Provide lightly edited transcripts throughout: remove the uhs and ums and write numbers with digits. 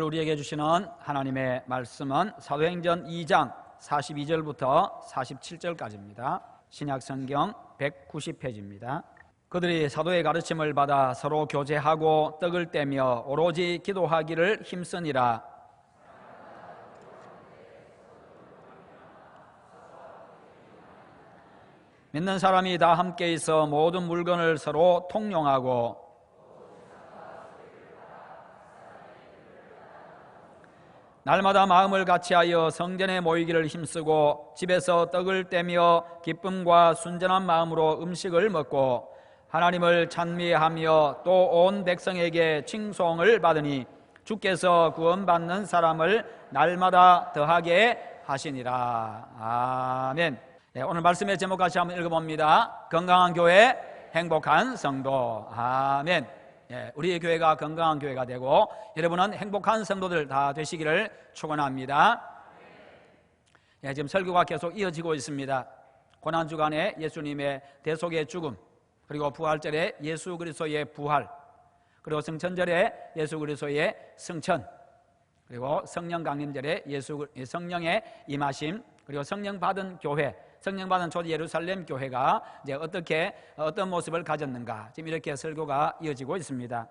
우리에게 주시는 하나님의 말씀은 사도행전 2장 42절부터 47절까지입니다. 신약성경 190페이지입니다. 그들이 사도의 가르침을 받아 서로 교제하고 떡을 떼며 오로지 기도하기를 힘쓰니라. 믿는 사람이 다 함께 있어 모든 물건을 서로 통용하고 날마다 마음을 같이하여 성전에 모이기를 힘쓰고 집에서 떡을 떼며 기쁨과 순전한 마음으로 음식을 먹고 하나님을 찬미하며 또 온 백성에게 칭송을 받으니 주께서 구원받는 사람을 날마다 더하게 하시니라. 아멘. 네, 오늘 말씀의 제목 같이 한번 읽어봅니다. 건강한 교회, 행복한 성도. 아멘. 예, 우리의 교회가 건강한 교회가 되고 여러분은 행복한 성도들 다 되시기를 축원합니다. 예, 지금 설교가 계속 이어지고 있습니다. 고난주간에 예수님의 대속의 죽음, 그리고 부활절에 예수 그리스도의 부활, 그리고 성천절에 예수 그리스도의 승천, 그리고 성령 강림절에 성령의 임하심, 그리고 성령 받은 교회, 성령 받은 초대 예루살렘 교회가 이제 어떤 모습을 가졌는가, 지금 이렇게 설교가 이어지고 있습니다.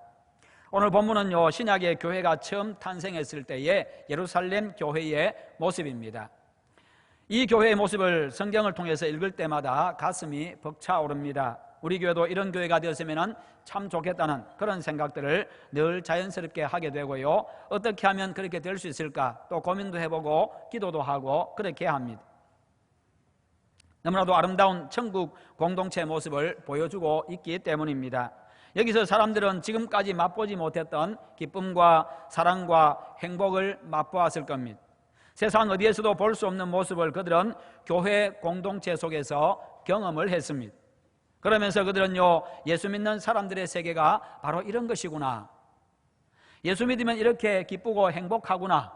오늘 본문은요, 신약의 교회가 처음 탄생했을 때의 예루살렘 교회의 모습입니다. 이 교회의 모습을 성경을 통해서 읽을 때마다 가슴이 벅차오릅니다. 우리 교회도 이런 교회가 되었으면 참 좋겠다는 그런 생각들을 늘 자연스럽게 하게 되고요, 어떻게 하면 그렇게 될 수 있을까 또 고민도 해보고 기도도 하고 그렇게 합니다. 너무나도 아름다운 천국 공동체 모습을 보여주고 있기 때문입니다. 여기서 사람들은 지금까지 맛보지 못했던 기쁨과 사랑과 행복을 맛보았을 겁니다. 세상 어디에서도 볼 수 없는 모습을 그들은 교회 공동체 속에서 경험을 했습니다. 그러면서 그들은요, 예수 믿는 사람들의 세계가 바로 이런 것이구나, 예수 믿으면 이렇게 기쁘고 행복하구나,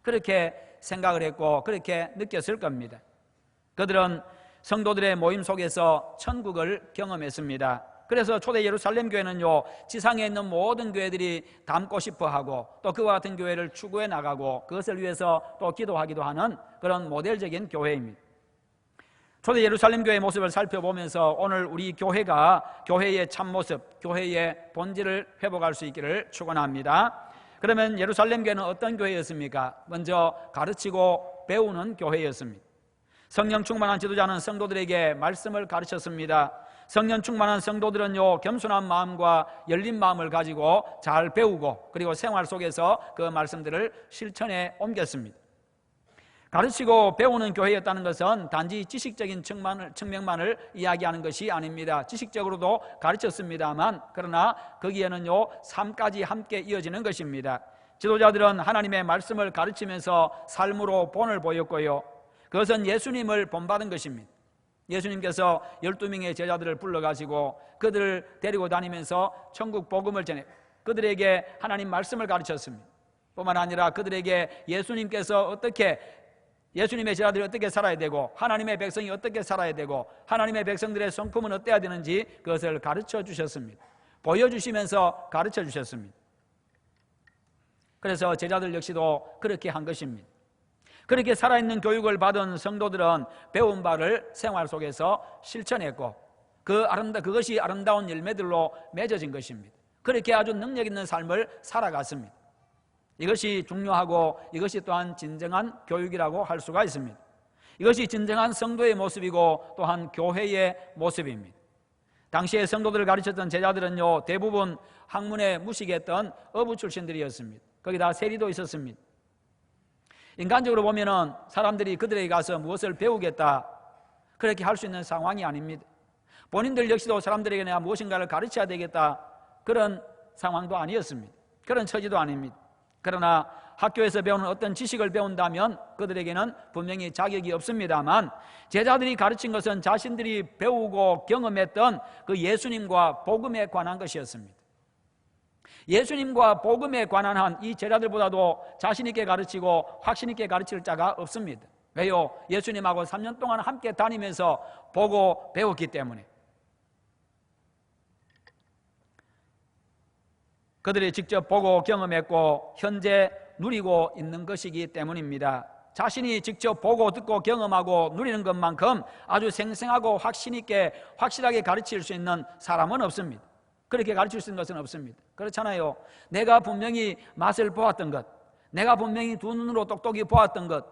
그렇게 생각을 했고 그렇게 느꼈을 겁니다. 그들은 성도들의 모임 속에서 천국을 경험했습니다. 그래서 초대 예루살렘 교회는요, 지상에 있는 모든 교회들이 닮고 싶어하고 또 그와 같은 교회를 추구해 나가고 그것을 위해서 또 기도하기도 하는 그런 모델적인 교회입니다. 초대 예루살렘 교회의 모습을 살펴보면서 오늘 우리 교회가 교회의 참모습, 교회의 본질을 회복할 수 있기를 축원합니다. 그러면 예루살렘 교회는 어떤 교회였습니까? 먼저 가르치고 배우는 교회였습니다. 성령 충만한 지도자는 성도들에게 말씀을 가르쳤습니다. 성령 충만한 성도들은요, 겸손한 마음과 열린 마음을 가지고 잘 배우고 그리고 생활 속에서 그 말씀들을 실천에 옮겼습니다. 가르치고 배우는 교회였다는 것은 단지 지식적인 측면만을 이야기하는 것이 아닙니다. 지식적으로도 가르쳤습니다만 그러나 거기에는요, 삶까지 함께 이어지는 것입니다. 지도자들은 하나님의 말씀을 가르치면서 삶으로 본을 보였고요, 그것은 예수님을 본받은 것입니다. 예수님께서 12명의 제자들을 불러가지고 그들을 데리고 다니면서 천국 복음을 전해 그들에게 하나님 말씀을 가르쳤습니다. 뿐만 아니라 그들에게 예수님의 제자들이 어떻게 살아야 되고 하나님의 백성이 어떻게 살아야 되고 하나님의 백성들의 성품은 어때야 되는지 그것을 가르쳐 주셨습니다. 보여주시면서 가르쳐 주셨습니다. 그래서 제자들 역시도 그렇게 한 것입니다. 그렇게 살아있는 교육을 받은 성도들은 배운 바를 생활 속에서 실천했고 그것이 아름다운 열매들로 맺어진 것입니다. 그렇게 아주 능력 있는 삶을 살아갔습니다. 이것이 중요하고 이것이 또한 진정한 교육이라고 할 수가 있습니다. 이것이 진정한 성도의 모습이고 또한 교회의 모습입니다. 당시에 성도들을 가르쳤던 제자들은요, 대부분 학문에 무식했던 어부 출신들이었습니다. 거기다 세리도 있었습니다. 인간적으로 보면은 사람들이 그들에게 가서 무엇을 배우겠다 그렇게 할 수 있는 상황이 아닙니다. 본인들 역시도 사람들에게 내가 무엇인가를 가르쳐야 되겠다 그런 상황도 아니었습니다. 그런 처지도 아닙니다. 그러나 학교에서 배우는 어떤 지식을 배운다면 그들에게는 분명히 자격이 없습니다만 제자들이 가르친 것은 자신들이 배우고 경험했던 그 예수님과 복음에 관한 것이었습니다. 예수님과 복음에 관한 한 이 제자들보다도 자신 있게 가르치고 확신 있게 가르칠 자가 없습니다. 왜요? 예수님하고 3년 동안 함께 다니면서 보고 배웠기 때문에. 그들이 직접 보고 경험했고 현재 누리고 있는 것이기 때문입니다. 자신이 직접 보고 듣고 경험하고 누리는 것만큼 아주 생생하고 확신 있게 확실하게 가르칠 수 있는 사람은 없습니다. 그렇게 가르칠 수 있는 것은 없습니다. 그렇잖아요. 내가 분명히 맛을 보았던 것, 내가 분명히 두 눈으로 똑똑히 보았던 것,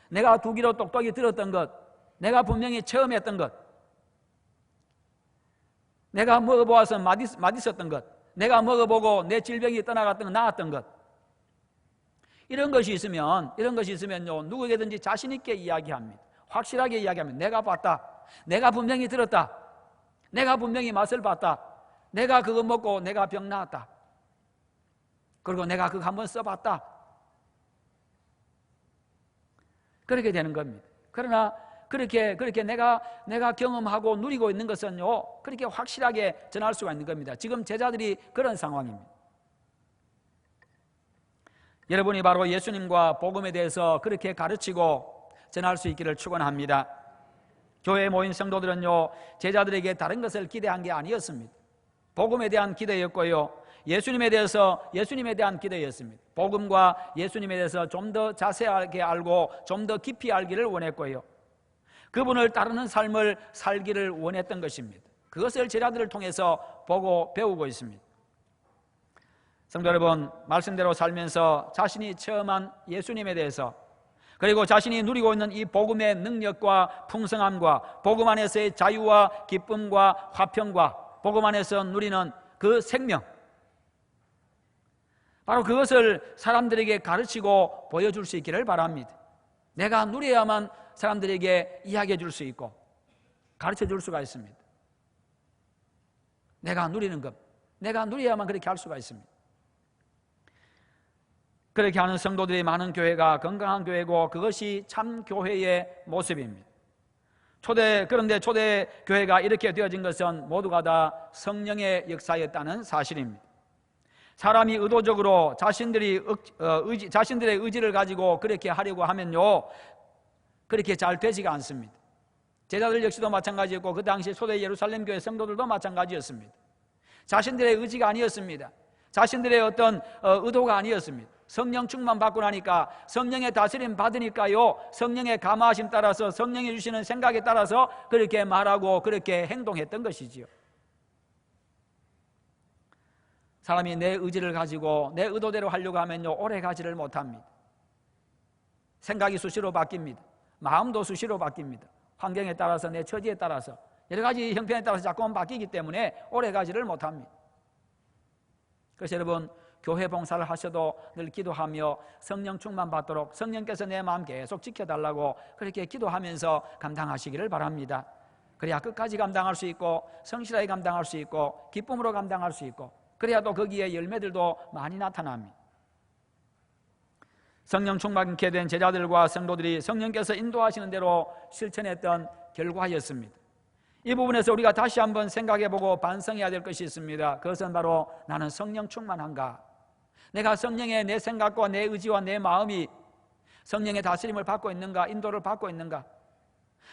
내가 두 귀로 똑똑히 들었던 것, 내가 분명히 체험했던 것, 내가 먹어보아서 맛있었던 것, 내가 먹어보고 내 질병이 떠나갔던 것, 나았던 것, 이런 것이 있으면요, 누구에게든지 자신 있게 이야기합니다. 확실하게 이야기합니다. 내가 봤다, 내가 분명히 들었다, 내가 분명히 맛을 봤다, 내가 그거 먹고 내가 병 나았다, 그리고 내가 그거 한번 써봤다, 그렇게 되는 겁니다. 그러나 그렇게 내가 경험하고 누리고 있는 것은요, 그렇게 확실하게 전할 수가 있는 겁니다. 지금 제자들이 그런 상황입니다. 여러분이 바로 예수님과 복음에 대해서 그렇게 가르치고 전할 수 있기를 축원합니다. 교회에 모인 성도들은요, 제자들에게 다른 것을 기대한 게 아니었습니다. 복음에 대한 기대였고요, 예수님에 대한 기대였습니다. 복음과 예수님에 대해서 좀 더 자세하게 알고 좀 더 깊이 알기를 원했고요, 그분을 따르는 삶을 살기를 원했던 것입니다. 그것을 제자들을 통해서 보고 배우고 있습니다. 성도 여러분, 말씀대로 살면서 자신이 체험한 예수님에 대해서, 그리고 자신이 누리고 있는 이 복음의 능력과 풍성함과 복음 안에서의 자유와 기쁨과 화평과 복음 안에서 누리는 그 생명, 바로 그것을 사람들에게 가르치고 보여줄 수 있기를 바랍니다. 내가 누려야만 사람들에게 이야기해 줄 수 있고 가르쳐 줄 수가 있습니다. 내가 누리는 것, 내가 누려야만 그렇게 할 수가 있습니다. 그렇게 하는 성도들이 많은 교회가 건강한 교회고, 그것이 참 교회의 모습입니다. 그런데 초대 교회가 이렇게 되어진 것은 모두가 다 성령의 역사였다는 사실입니다. 사람이 의도적으로 자신들의 의지를 가지고 그렇게 하려고 하면요, 그렇게 잘 되지가 않습니다. 제자들 역시도 마찬가지였고, 그 당시 초대 예루살렘 교회 성도들도 마찬가지였습니다. 자신들의 의지가 아니었습니다. 자신들의 어떤 의도가 아니었습니다. 성령 충만 받고 나니까, 성령의 다스림 받으니까요, 성령의 감화하심 따라서, 성령이 주시는 생각에 따라서 그렇게 말하고 그렇게 행동했던 것이지요. 사람이 내 의지를 가지고 내 의도대로 하려고 하면요, 오래 가지를 못합니다. 생각이 수시로 바뀝니다. 마음도 수시로 바뀝니다. 환경에 따라서, 내 처지에 따라서, 여러 가지 형편에 따라서 자꾸만 바뀌기 때문에 오래 가지를 못합니다. 그래서 여러분, 교회 봉사를 하셔도 늘 기도하며 성령 충만 받도록 성령께서 내 마음 계속 지켜달라고 그렇게 기도하면서 감당하시기를 바랍니다. 그래야 끝까지 감당할 수 있고, 성실하게 감당할 수 있고, 기쁨으로 감당할 수 있고, 그래야 또 거기에 열매들도 많이 나타납니다. 성령 충만케 된 제자들과 성도들이 성령께서 인도하시는 대로 실천했던 결과였습니다. 이 부분에서 우리가 다시 한번 생각해보고 반성해야 될 것이 있습니다. 그것은 바로, 나는 성령 충만한가? 내가 성령의 내 생각과 내 의지와 내 마음이 성령의 다스림을 받고 있는가? 인도를 받고 있는가?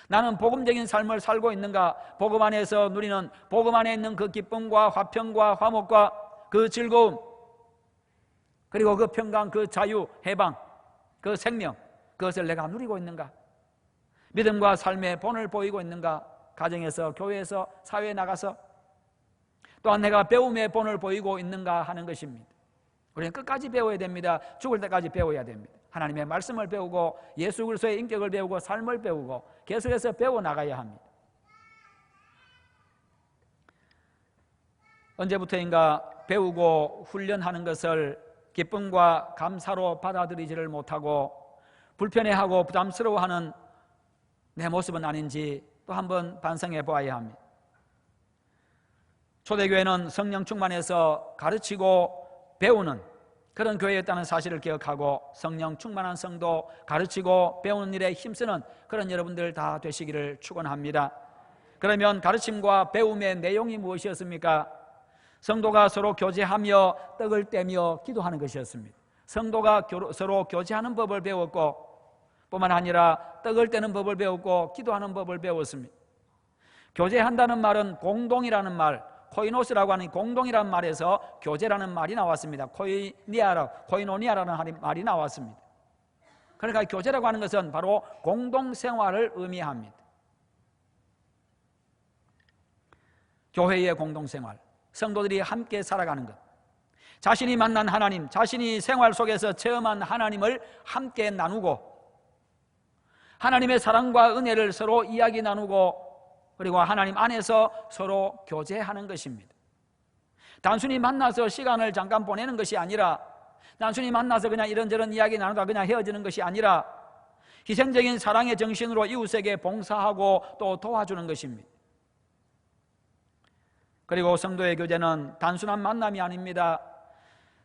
나는 복음적인 삶을 살고 있는가? 복음 안에서 누리는, 복음 안에 있는 그 기쁨과 화평과 화목과 그 즐거움, 그리고 그 평강, 그 자유, 해방, 그 생명, 그것을 내가 누리고 있는가? 믿음과 삶의 본을 보이고 있는가? 가정에서, 교회에서, 사회에 나가서, 또한 내가 배움의 본을 보이고 있는가 하는 것입니다. 우리는 끝까지 배워야 됩니다. 죽을 때까지 배워야 됩니다. 하나님의 말씀을 배우고, 예수 그리스도의 인격을 배우고, 삶을 배우고, 계속해서 배워나가야 합니다. 언제부터인가 배우고 훈련하는 것을 기쁨과 감사로 받아들이지를 못하고 불편해하고 부담스러워하는 내 모습은 아닌지 또 한번 반성해 보아야 합니다. 초대교회는 성령 충만해서 가르치고 배우는 그런 교회였다는 사실을 기억하고, 성령 충만한 성도, 가르치고 배우는 일에 힘쓰는 그런 여러분들 다 되시기를 축원합니다. 그러면 가르침과 배움의 내용이 무엇이었습니까? 성도가 서로 교제하며 떡을 떼며 기도하는 것이었습니다. 성도가 서로 교제하는 법을 배웠고, 뿐만 아니라 떡을 떼는 법을 배웠고, 기도하는 법을 배웠습니다. 교제한다는 말은 공동이라는 말, 코이노스라고 하는 공동이라는 말에서 교제라는 말이 나왔습니다. 코이노니아라는 말이 나왔습니다. 그러니까 교제라고 하는 것은 바로 공동생활을 의미합니다. 교회의 공동생활, 성도들이 함께 살아가는 것, 자신이 만난 하나님, 자신이 생활 속에서 체험한 하나님을 함께 나누고 하나님의 사랑과 은혜를 서로 이야기 나누고 그리고 하나님 안에서 서로 교제하는 것입니다. 단순히 만나서 시간을 잠깐 보내는 것이 아니라, 단순히 만나서 그냥 이런저런 이야기 나누다 그냥 헤어지는 것이 아니라 희생적인 사랑의 정신으로 이웃에게 봉사하고 또 도와주는 것입니다. 그리고 성도의 교제는 단순한 만남이 아닙니다.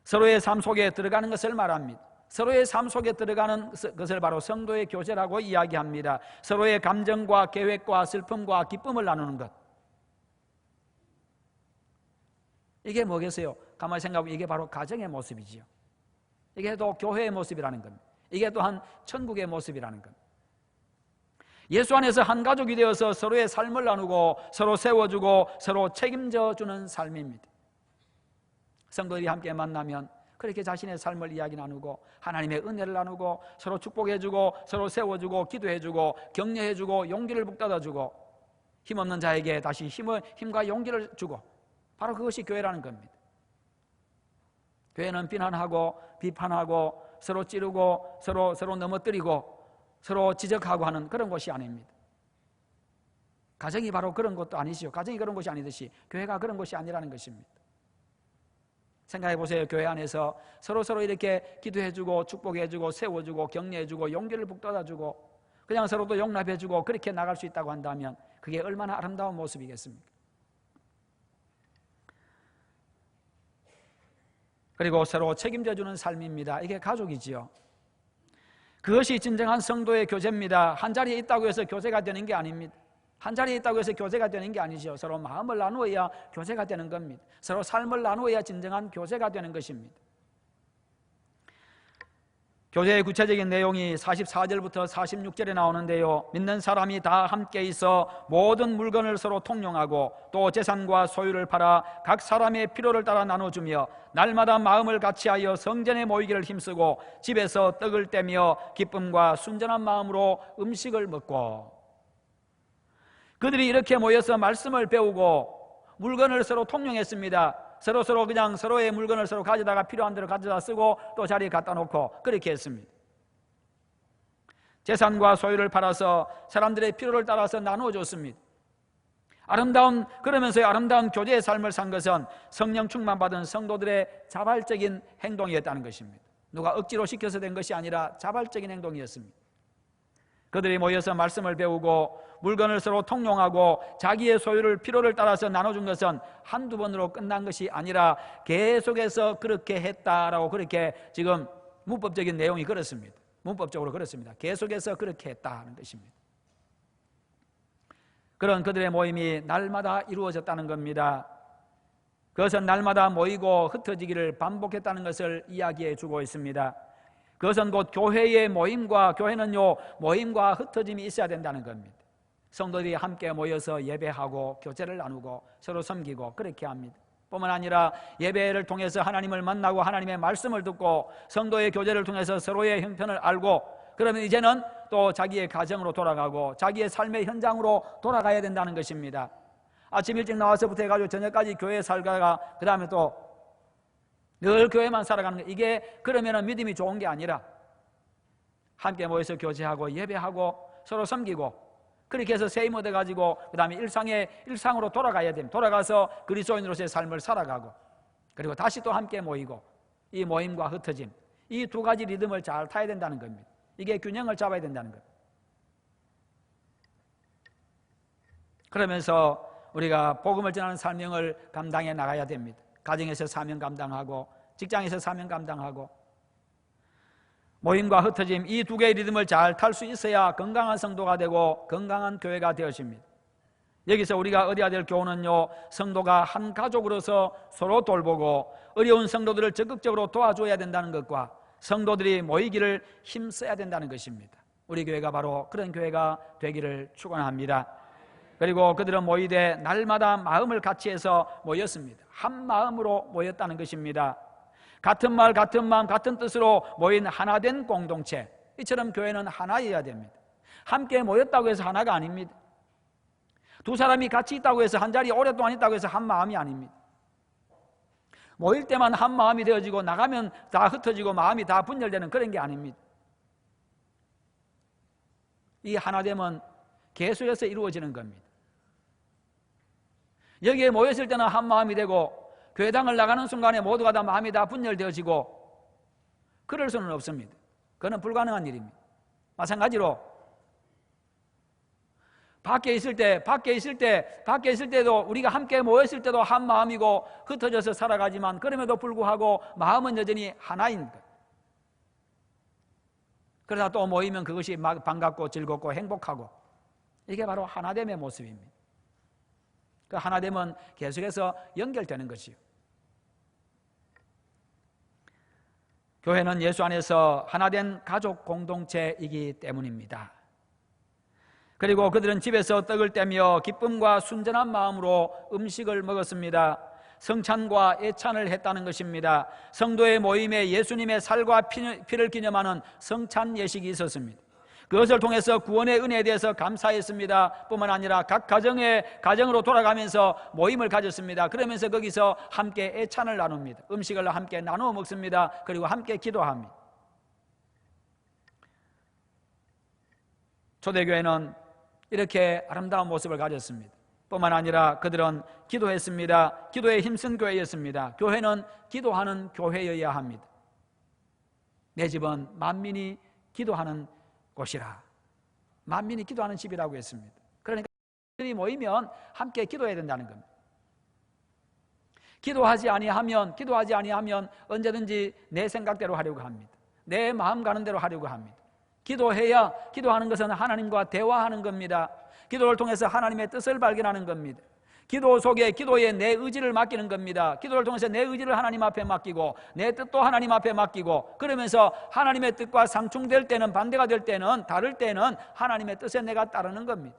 서로의 삶 속에 들어가는 것을 말합니다. 서로의 삶 속에 들어가는 것을 바로 성도의 교제라고 이야기합니다. 서로의 감정과 계획과 슬픔과 기쁨을 나누는 것. 이게 뭐겠어요? 가만히 생각하면 이게 바로 가정의 모습이지요. 이게 또 교회의 모습이라는 겁니다. 이게 또한 천국의 모습이라는 겁니다. 예수 안에서 한 가족이 되어서 서로의 삶을 나누고 서로 세워주고 서로 책임져 주는 삶입니다. 성도들이 함께 만나면 그렇게 자신의 삶을 이야기 나누고 하나님의 은혜를 나누고 서로 축복해주고 서로 세워주고 기도해주고 격려해주고 용기를 북돋아주고 힘없는 자에게 다시 힘과 용기를 주고, 바로 그것이 교회라는 겁니다. 교회는 비난하고 비판하고 서로 찌르고 서로 넘어뜨리고 서로 지적하고 하는 그런 곳이 아닙니다. 가정이 바로 그런 것도 아니지요. 가정이 그런 곳이 아니듯이 교회가 그런 곳이 아니라는 것입니다. 생각해 보세요. 교회 안에서 서로 이렇게 기도해주고 축복해주고 세워주고 격려해주고 용기를 북돋아주고 그냥 서로도 용납해주고 그렇게 나갈 수 있다고 한다면 그게 얼마나 아름다운 모습이겠습니까? 그리고 서로 책임져주는 삶입니다. 이게 가족이지요. 그것이 진정한 성도의 교제입니다. 한 자리에 있다고 해서 교제가 되는 게 아닙니다. 한 자리에 있다고 해서 교제가 되는 게 아니죠. 서로 마음을 나누어야 교제가 되는 겁니다. 서로 삶을 나누어야 진정한 교제가 되는 것입니다. 교제의 구체적인 내용이 44절부터 46절에 나오는데요, 믿는 사람이 다 함께 있어 모든 물건을 서로 통용하고 또 재산과 소유를 팔아 각 사람의 필요를 따라 나눠주며 날마다 마음을 같이하여 성전에 모이기를 힘쓰고 집에서 떡을 떼며 기쁨과 순전한 마음으로 음식을 먹고. 그들이 이렇게 모여서 말씀을 배우고 물건을 서로 통용했습니다. 서로 그냥 서로의 물건을 서로 가져다가 필요한 대로 가져다 쓰고 또 자리에 갖다 놓고 그렇게 했습니다. 재산과 소유를 팔아서 사람들의 필요를 따라서 나누어 줬습니다. 그러면서 아름다운 교제의 삶을 산 것은 성령 충만받은 성도들의 자발적인 행동이었다는 것입니다. 누가 억지로 시켜서 된 것이 아니라 자발적인 행동이었습니다. 그들이 모여서 말씀을 배우고 물건을 서로 통용하고 자기의 소유를 필요를 따라서 나눠준 것은 한두 번으로 끝난 것이 아니라 계속해서 그렇게 했다라고, 그렇게 지금 문법적인 내용이 그렇습니다. 문법적으로 그렇습니다. 계속해서 그렇게 했다는 것입니다. 그런 그들의 모임이 날마다 이루어졌다는 겁니다. 그것은 날마다 모이고 흩어지기를 반복했다는 것을 이야기해 주고 있습니다. 그것은 곧 교회의 모임과, 교회는요 모임과 흩어짐이 있어야 된다는 겁니다. 성도들이 함께 모여서 예배하고 교제를 나누고 서로 섬기고 그렇게 합니다. 뿐만 아니라 예배를 통해서 하나님을 만나고 하나님의 말씀을 듣고 성도의 교제를 통해서 서로의 형편을 알고, 그러면 이제는 또 자기의 가정으로 돌아가고 자기의 삶의 현장으로 돌아가야 된다는 것입니다. 아침 일찍 나와서부터 해가지고 저녁까지 교회에 살다가 그 다음에 또 늘 교회만 살아가는 거, 이게 그러면 믿음이 좋은 게 아니라 함께 모여서 교제하고 예배하고 서로 섬기고 그렇게 해서 세임 얻어가지고 그 다음에 일상으로 돌아가야 됩니다. 돌아가서 그리스도인으로서의 삶을 살아가고 그리고 다시 또 함께 모이고, 이 모임과 흩어짐, 이 두 가지 리듬을 잘 타야 된다는 겁니다. 이게 균형을 잡아야 된다는 겁니다. 그러면서 우리가 복음을 전하는 사명을 감당해 나가야 됩니다. 가정에서 사명 감당하고 직장에서 사명 감당하고 모임과 흩어짐, 이 두 개의 리듬을 잘 탈 수 있어야 건강한 성도가 되고 건강한 교회가 되어집니다. 여기서 우리가 얻어야 될 교훈은요, 성도가 한 가족으로서 서로 돌보고 어려운 성도들을 적극적으로 도와줘야 된다는 것과 성도들이 모이기를 힘써야 된다는 것입니다. 우리 교회가 바로 그런 교회가 되기를 축원합니다. 그리고 그들은 모이되 날마다 마음을 같이 해서 모였습니다. 한 마음으로 모였다는 것입니다. 같은 말, 같은 마음, 같은 뜻으로 모인 하나된 공동체. 이처럼 교회는 하나여야 됩니다. 함께 모였다고 해서 하나가 아닙니다. 두 사람이 같이 있다고 해서 한 자리에 오랫동안 있다고 해서 한 마음이 아닙니다. 모일 때만 한 마음이 되어지고 나가면 다 흩어지고 마음이 다 분열되는 그런 게 아닙니다. 이 하나됨은 계속해서 이루어지는 겁니다. 여기에 모였을 때는 한 마음이 되고 교회당을 나가는 순간에 모두가 다 마음이 다 분열되어지고 그럴 수는 없습니다. 그건 불가능한 일입니다. 마찬가지로 밖에 있을 때도 우리가 함께 모였을 때도 한 마음이고 흩어져서 살아가지만 그럼에도 불구하고 마음은 여전히 하나인 것. 그러나 또 모이면 그것이 반갑고 즐겁고 행복하고 이게 바로 하나됨의 모습입니다. 그 하나됨은 계속해서 연결되는 것이요. 교회는 예수 안에서 하나된 가족 공동체이기 때문입니다. 그리고 그들은 집에서 떡을 떼며 기쁨과 순전한 마음으로 음식을 먹었습니다. 성찬과 예찬을 했다는 것입니다. 성도의 모임에 예수님의 살과 피를 기념하는 성찬 예식이 있었습니다. 그것을 통해서 구원의 은혜에 대해서 감사했습니다. 뿐만 아니라 각 가정으로 돌아가면서 모임을 가졌습니다. 그러면서 거기서 함께 예찬을 나눕니다. 음식을 함께 나누어 먹습니다. 그리고 함께 기도합니다. 초대교회는 이렇게 아름다운 모습을 가졌습니다. 뿐만 아니라 그들은 기도했습니다. 기도에 힘쓴 교회였습니다. 교회는 기도하는 교회여야 합니다. 내 집은 만민이 기도하는 곳이라. 만민이 기도하는 집이라고 했습니다. 그러니까 그들이 모이면 함께 기도해야 된다는 겁니다. 기도하지 아니하면 언제든지 내 생각대로 하려고 합니다. 내 마음 가는 대로 하려고 합니다. 기도하는 것은 하나님과 대화하는 겁니다. 기도를 통해서 하나님의 뜻을 발견하는 겁니다. 기도에 내 의지를 맡기는 겁니다. 기도를 통해서 내 의지를 하나님 앞에 맡기고 내 뜻도 하나님 앞에 맡기고 그러면서 하나님의 뜻과 상충될 때는 반대가 될 때는 다를 때는 하나님의 뜻에 내가 따르는 겁니다.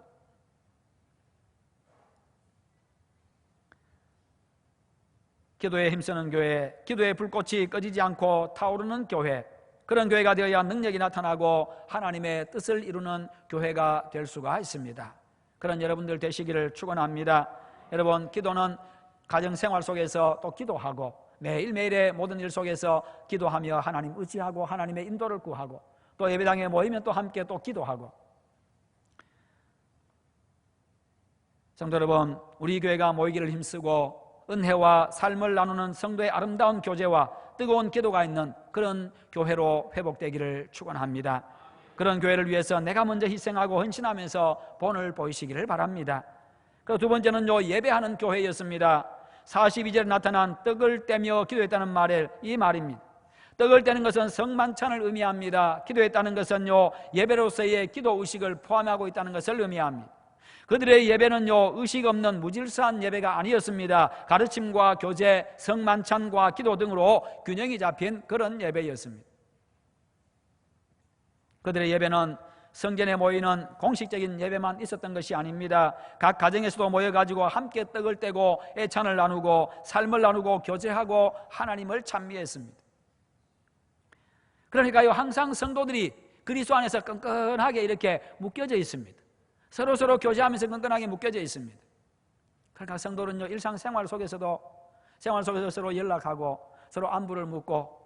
기도에 힘쓰는 교회, 기도의 불꽃이 꺼지지 않고 타오르는 교회, 그런 교회가 되어야 능력이 나타나고 하나님의 뜻을 이루는 교회가 될 수가 있습니다. 그런 여러분들 되시기를 축원합니다. 여러분, 기도는 가정생활 속에서 또 기도하고 매일매일의 모든 일 속에서 기도하며 하나님 의지하고 하나님의 인도를 구하고 또 예배당에 모이면 또 함께 또 기도하고. 성도 여러분, 우리 교회가 모이기를 힘쓰고 은혜와 삶을 나누는 성도의 아름다운 교제와 뜨거운 기도가 있는 그런 교회로 회복되기를 축원합니다. 그런 교회를 위해서 내가 먼저 희생하고 헌신하면서 본을 보이시기를 바랍니다. 그 두 번째는요, 예배하는 교회였습니다. 42절에 나타난 떡을 떼며 기도했다는 이 말입니다. 떡을 떼는 것은 성만찬을 의미합니다. 기도했다는 것은요, 예배로서의 기도 의식을 포함하고 있다는 것을 의미합니다. 그들의 예배는요, 의식 없는 무질서한 예배가 아니었습니다. 가르침과 교제, 성만찬과 기도 등으로 균형이 잡힌 그런 예배였습니다. 그들의 예배는 성전에 모이는 공식적인 예배만 있었던 것이 아닙니다. 각 가정에서도 모여가지고 함께 떡을 떼고 애찬을 나누고 삶을 나누고 교제하고 하나님을 찬미했습니다. 그러니까요, 항상 성도들이 그리스도 안에서 끈끈하게 이렇게 묶여져 있습니다. 서로 교제하면서 끈끈하게 묶여져 있습니다. 그러니까 성도는요, 일상생활 속에서도 서로 연락하고 서로 안부를 묻고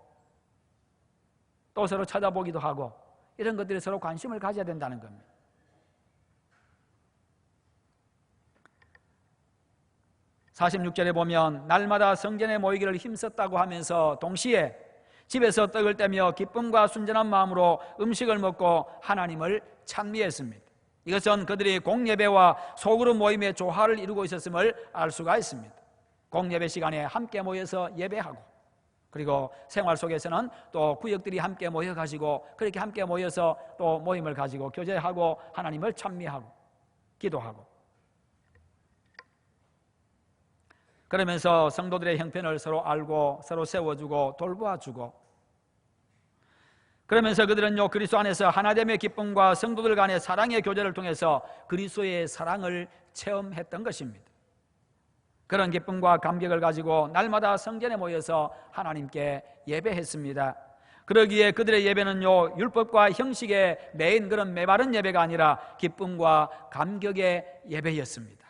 또 서로 찾아보기도 하고 이런 것들에 서로 관심을 가져야 된다는 겁니다. (46절에) 보면 날마다 성전에 모이기를 힘썼다고 하면서 동시에 집에서 떡을 떼며 기쁨과 순전한 마음으로 음식을 먹고 하나님을 찬미했습니다. 이것은 그들이 공예배와 소그룹 모임의 조화를 이루고 있었음을 알 수가 있습니다. 공예배 시간에 함께 모여서 예배하고 그리고 생활 속에서는 또 구역들이 함께 모여가지고 그렇게 함께 모여서 또 모임을 가지고 교제하고 하나님을 찬미하고 기도하고 그러면서 성도들의 형편을 서로 알고 서로 세워주고 돌보아주고 그러면서 그들은요 그리스도 안에서 하나됨의 기쁨과 성도들 간의 사랑의 교제를 통해서 그리스도의 사랑을 체험했던 것입니다. 그런 기쁨과 감격을 가지고 날마다 성전에 모여서 하나님께 예배했습니다. 그러기에 그들의 예배는요 율법과 형식에 매인 그런 메마른 예배가 아니라 기쁨과 감격의 예배였습니다.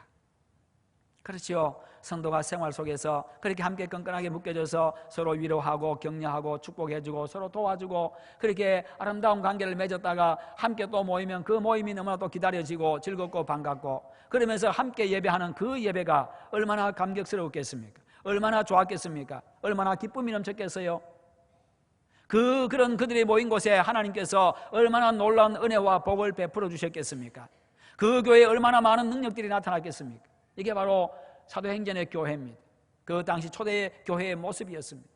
그렇죠. 성도가 생활 속에서 그렇게 함께 끈끈하게 묶여져서 서로 위로하고 격려하고 축복해주고 서로 도와주고 그렇게 아름다운 관계를 맺었다가 함께 또 모이면 그 모임이 너무나 또 기다려지고 즐겁고 반갑고 그러면서 함께 예배하는 그 예배가 얼마나 감격스러웠겠습니까? 얼마나 좋았겠습니까? 얼마나 기쁨이 넘쳤겠어요? 그런 그들이 모인 곳에 하나님께서 얼마나 놀라운 은혜와 복을 베풀어 주셨겠습니까? 그 교회에 얼마나 많은 능력들이 나타났겠습니까? 이게 바로 사도행전의 교회입니다. 그 당시 초대 교회의 모습이었습니다.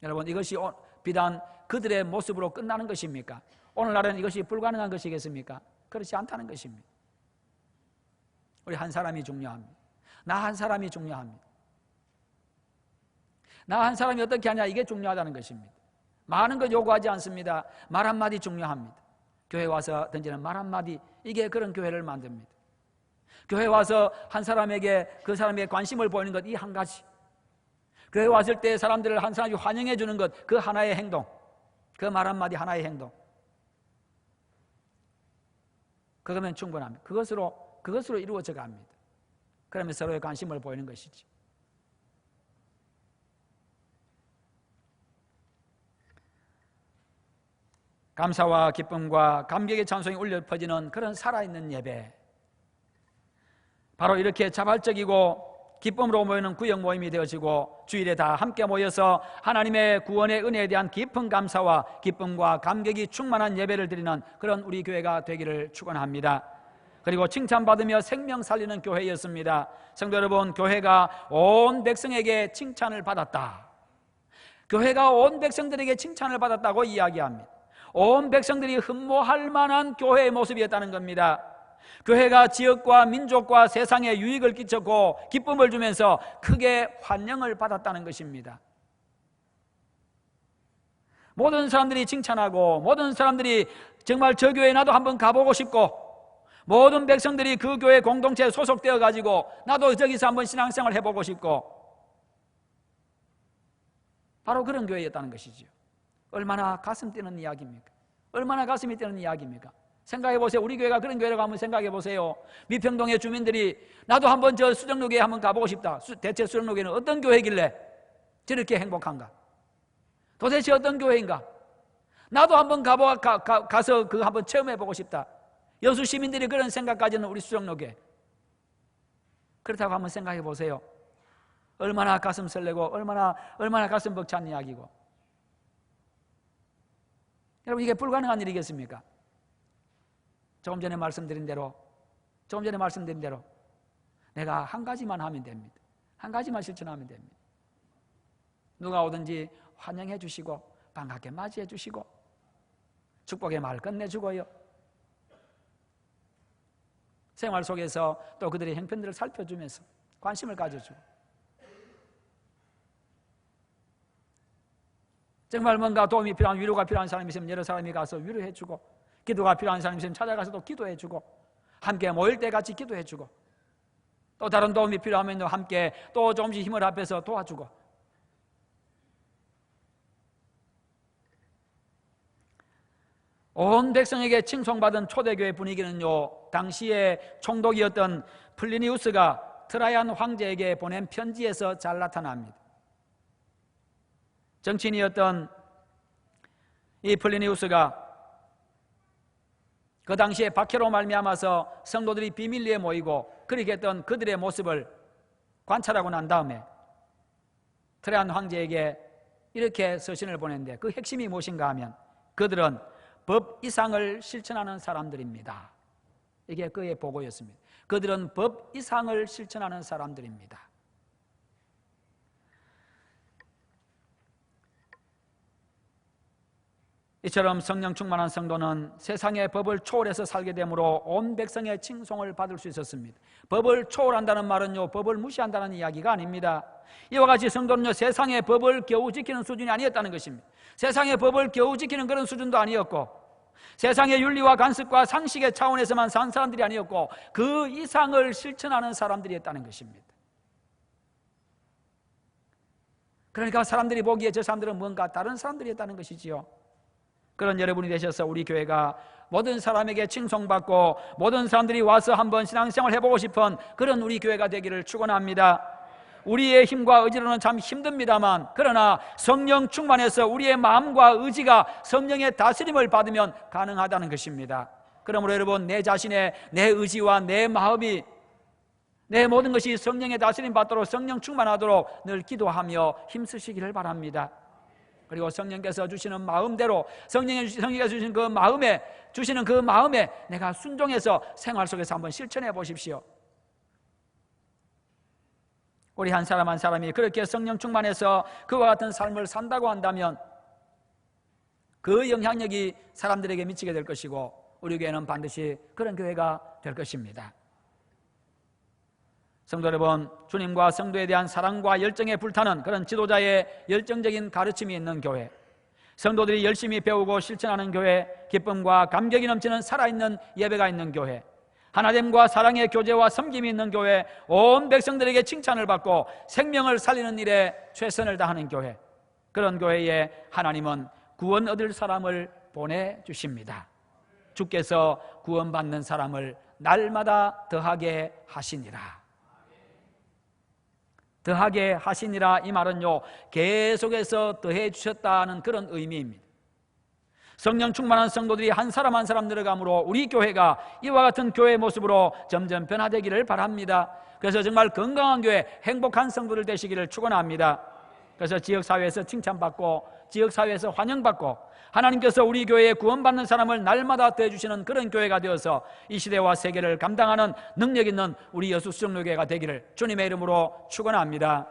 여러분, 이것이 비단 그들의 모습으로 끝나는 것입니까? 오늘날은 이것이 불가능한 것이겠습니까? 그렇지 않다는 것입니다. 우리 한 사람이 중요합니다. 나 한 사람이 중요합니다. 나 한 사람이 어떻게 하냐, 이게 중요하다는 것입니다. 많은 것 요구하지 않습니다. 말 한마디 중요합니다. 교회 와서 던지는 말 한마디, 이게 그런 교회를 만듭니다. 교회 와서 한 사람에게 그 사람에게 관심을 보이는 것, 이 한 가지. 교회 왔을 때 사람들을 한 사람이 환영해 주는 것, 그 하나의 행동, 그 말 한마디 하나의 행동, 그거면 충분합니다. 그것으로 이루어져 갑니다. 그러면 서로의 관심을 보이는 것이지. 감사와 기쁨과 감격의 찬송이 울려 퍼지는 그런 살아있는 예배, 바로 이렇게 자발적이고 기쁨으로 모이는 구역 모임이 되어지고 주일에 다 함께 모여서 하나님의 구원의 은혜에 대한 깊은 감사와 기쁨과 감격이 충만한 예배를 드리는 그런 우리 교회가 되기를 축원합니다. 그리고 칭찬받으며 생명 살리는 교회였습니다. 성도 여러분, 교회가 온 백성에게 칭찬을 받았다. 교회가 온 백성들에게 칭찬을 받았다고 이야기합니다. 온 백성들이 흠모할 만한 교회의 모습이었다는 겁니다. 교회가 지역과 민족과 세상에 유익을 끼쳤고 기쁨을 주면서 크게 환영을 받았다는 것입니다. 모든 사람들이 칭찬하고 모든 사람들이 정말 저 교회에 나도 한번 가보고 싶고 모든 백성들이 그 교회 공동체에 소속되어 가지고 나도 저기서 한번 신앙생활 해보고 싶고 바로 그런 교회였다는 것이죠. 얼마나 가슴 뛰는 이야기입니까? 얼마나 가슴이 뛰는 이야기입니까? 생각해 보세요. 우리 교회가 그런 교회라고 한번 생각해 보세요. 미평동의 주민들이 나도 한번 저 수정로교회 한번 가보고 싶다. 대체 수정로교회는 어떤 교회길래 저렇게 행복한가? 도대체 어떤 교회인가? 나도 한번 가서 그 한번 체험해 보고 싶다. 여수 시민들이 그런 생각 가지는 우리 수정로교회, 그렇다고 한번 생각해 보세요. 얼마나 가슴 설레고 얼마나 가슴 벅찬 이야기고. 여러분, 이게 불가능한 일이겠습니까? 조금 전에 말씀드린 대로 내가 한 가지만 하면 됩니다. 한 가지만 실천하면 됩니다. 누가 오든지 환영해 주시고 반갑게 맞이해 주시고 축복의 말 끝내주고요. 생활 속에서 또 그들의 형편들을 살펴주면서 관심을 가져주고 정말 뭔가 도움이 필요한, 위로가 필요한 사람이 있으면 여러 사람이 가서 위로해주고 기도가 필요한 사람이 있으면 찾아가서 또 기도해주고 함께 모일 때 같이 기도해주고 또 다른 도움이 필요하면 함께 또 조금씩 힘을 합해서 도와주고 온 백성에게 칭송받은 초대교회 분위기는요, 당시의 총독이었던 플리니우스가 트라이안 황제에게 보낸 편지에서 잘 나타납니다. 정치인이었던 이 플리니우스가 그 당시에 박해로 말미암아서 성도들이 비밀리에 모이고 그렇게 했던 그들의 모습을 관찰하고 난 다음에 트라이안 황제에게 이렇게 서신을 보냈는데 그 핵심이 무엇인가 하면 그들은 법 이상을 실천하는 사람들입니다. 이게 그의 보고였습니다. 그들은 법 이상을 실천하는 사람들입니다. 이처럼 성령 충만한 성도는 세상의 법을 초월해서 살게 되므로 온 백성의 칭송을 받을 수 있었습니다. 법을 초월한다는 말은요, 법을 무시한다는 이야기가 아닙니다. 이와 같이 성도는요, 세상의 법을 겨우 지키는 수준이 아니었다는 것입니다. 세상의 법을 겨우 지키는 그런 수준도 아니었고, 세상의 윤리와 관습과 상식의 차원에서만 산 사람들이 아니었고, 그 이상을 실천하는 사람들이었다는 것입니다. 그러니까 사람들이 보기에 저 사람들은 뭔가 다른 사람들이었다는 것이지요. 그런 여러분이 되셔서 우리 교회가 모든 사람에게 칭송받고 모든 사람들이 와서 한번 신앙생활 해보고 싶은 그런 우리 교회가 되기를 축원합니다. 우리의 힘과 의지로는 참 힘듭니다만, 그러나 성령 충만해서 우리의 마음과 의지가 성령의 다스림을 받으면 가능하다는 것입니다. 그러므로 여러분, 내 자신의 내 의지와 내 마음이, 내 모든 것이 성령의 다스림 받도록, 성령 충만하도록 늘 기도하며 힘쓰시기를 바랍니다. 그리고 성령께서 주시는 마음대로, 성령께서 주시는 그 마음에 내가 순종해서 생활 속에서 한번 실천해 보십시오. 우리 한 사람 한 사람이 그렇게 성령 충만해서 그와 같은 삶을 산다고 한다면 그 영향력이 사람들에게 미치게 될 것이고, 우리 교회는 반드시 그런 교회가 될 것입니다. 성도 여러분, 주님과 성도에 대한 사랑과 열정에 불타는 그런 지도자의 열정적인 가르침이 있는 교회, 성도들이 열심히 배우고 실천하는 교회, 기쁨과 감격이 넘치는 살아있는 예배가 있는 교회, 하나님과 사랑의 교제와 섬김이 있는 교회, 온 백성들에게 칭찬을 받고 생명을 살리는 일에 최선을 다하는 교회, 그런 교회에 하나님은 구원 얻을 사람을 보내주십니다. 주께서 구원받는 사람을 날마다 더하게 하시니라. 더하게 하시니라, 이 말은요, 계속해서 더해 주셨다는 그런 의미입니다. 성령 충만한 성도들이 한 사람 한 사람 늘어감으로 우리 교회가 이와 같은 교회의 모습으로 점점 변화되기를 바랍니다. 그래서 정말 건강한 교회, 행복한 성도들 되시기를 축원합니다. 그래서 지역사회에서 칭찬받고 지역사회에서 환영받고 하나님께서 우리 교회에 구원받는 사람을 날마다 더해주시는 그런 교회가 되어서 이 시대와 세계를 감당하는 능력 있는 우리 여수수정로교회가 되기를 주님의 이름으로 축원합니다.